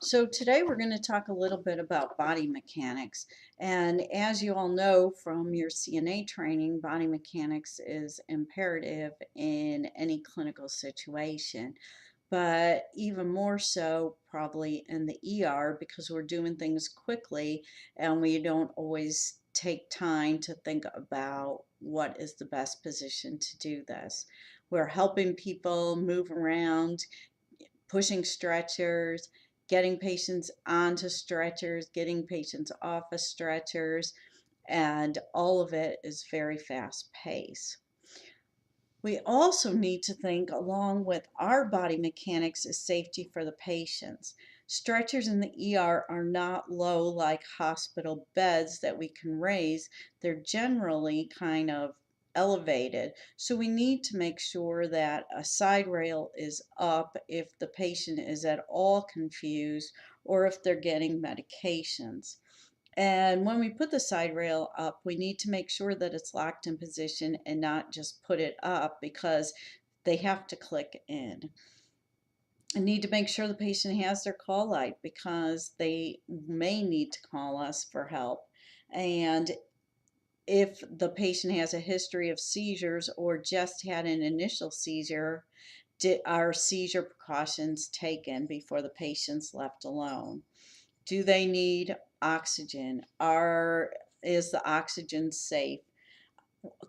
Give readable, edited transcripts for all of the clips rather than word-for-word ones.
So today we're going to talk a little bit about body mechanics. And as you all know from your CNA training, body mechanics is imperative in any clinical situation. But even more so probably in the ER because we're doing things quickly and we don't always take time to think about what is the best position to do this. We're helping people move around, pushing stretchers, getting patients onto stretchers, getting patients off of stretchers, and all of it is very fast paced. We also need to think, along with our body mechanics, is safety for the patients. Stretchers in the ER are not low like hospital beds that we can raise. They're generally kind of elevated. So we need to make sure that a side rail is up if the patient is at all confused or if they're getting medications. And when we put the side rail up, we need to make sure that it's locked in position and not just put it up because they have to click in. I need to make sure the patient has their call light because they may need to call us for help. And if the patient has a history of seizures or just had an initial seizure, are seizure precautions taken before the patient's left alone? Do they need oxygen? Is the oxygen safe?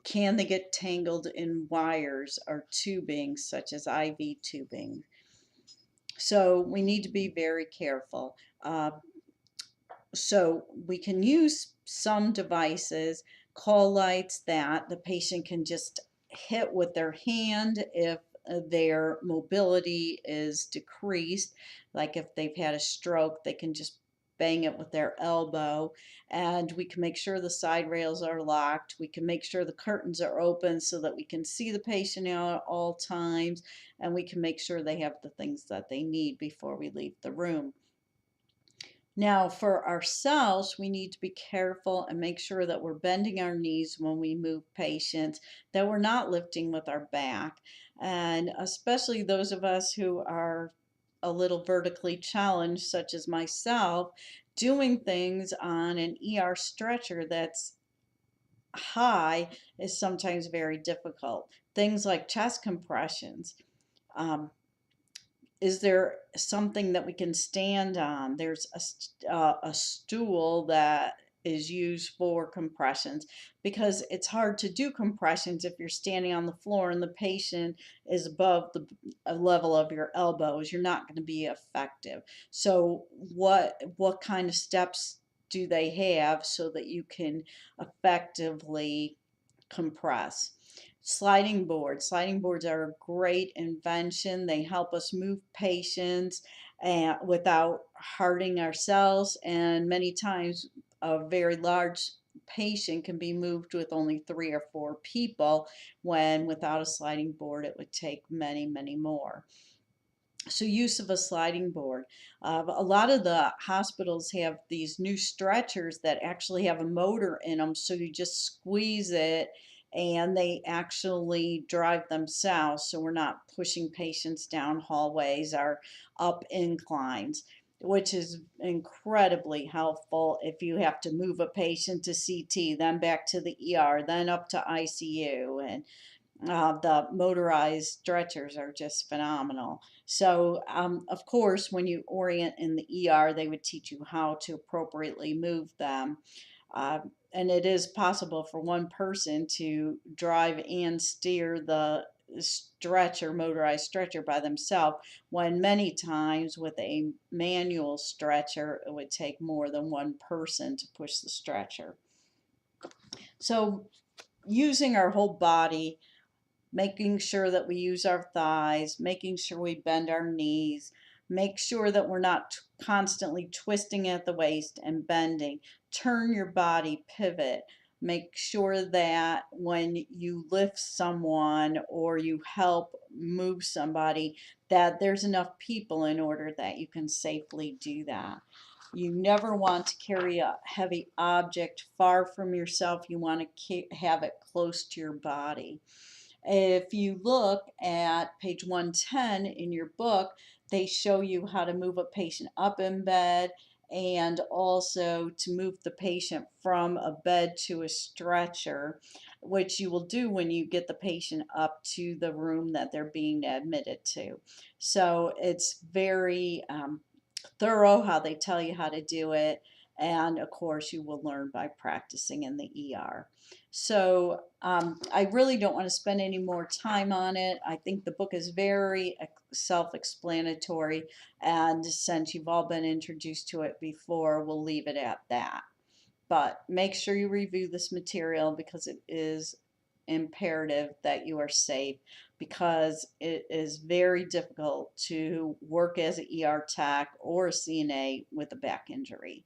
Can they get tangled in wires or tubing, such as IV tubing? So we need to be very careful. So we can use some devices, call lights that the patient can just hit with their hand if their mobility is decreased, like if they've had a stroke, they can just bang it with their elbow, and we can make sure the side rails are locked. We can make sure the curtains are open so that we can see the patient at all times, and we can make sure they have the things that they need before we leave the room. Now, for ourselves, we need to be careful and make sure that we're bending our knees when we move patients, that we're not lifting with our back. And especially those of us who are a little vertically challenged, such as myself, doing things on an ER stretcher that's high is sometimes very difficult. Things like chest compressions. Um, is there something that we can stand on? There's a stool that is used for compressions because it's hard to do compressions if you're standing on the floor and the patient is above the level of your elbows. You're not going to be effective. So what kind of steps do they have so that you can effectively compress? Sliding boards. Sliding boards are a great invention. They help us move patients without hurting ourselves, and many times a very large patient can be moved with only 3 or 4 people when without a sliding board it would take many, many more. So use of a sliding board. A lot of the hospitals have these new stretchers that actually have a motor in them, so you just squeeze it and they actually drive themselves, so we're not pushing patients down hallways or up inclines, which is incredibly helpful if you have to move a patient to CT, then back to the ER, then up to ICU, and the motorized stretchers are just phenomenal. So, of course, when you orient in the ER, they would teach you how to appropriately move them. And it is possible for one person to drive and steer the stretcher, motorized stretcher by themselves, when many times with a manual stretcher, it would take more than one person to push the stretcher. So, using our whole body, making sure that we use our thighs, making sure we bend our knees, make sure that we're not constantly twisting at the waist and bending. Turn your body, pivot. Make sure that when you lift someone or you help move somebody, that there's enough people in order that you can safely do that. You never want to carry a heavy object far from yourself. You want to have it close to your body. If you look at page 110 in your book, they show you how to move a patient up in bed and also to move the patient from a bed to a stretcher, which you will do when you get the patient up to the room that they're being admitted to. So it's very thorough how they tell you how to do it. And of course, you will learn by practicing in the ER. So I really don't want to spend any more time on it. I think the book is very self-explanatory, and since you've all been introduced to it before, we'll leave it at that. But make sure you review this material because it is imperative that you are safe, because it is very difficult to work as an ER tech or a CNA with a back injury.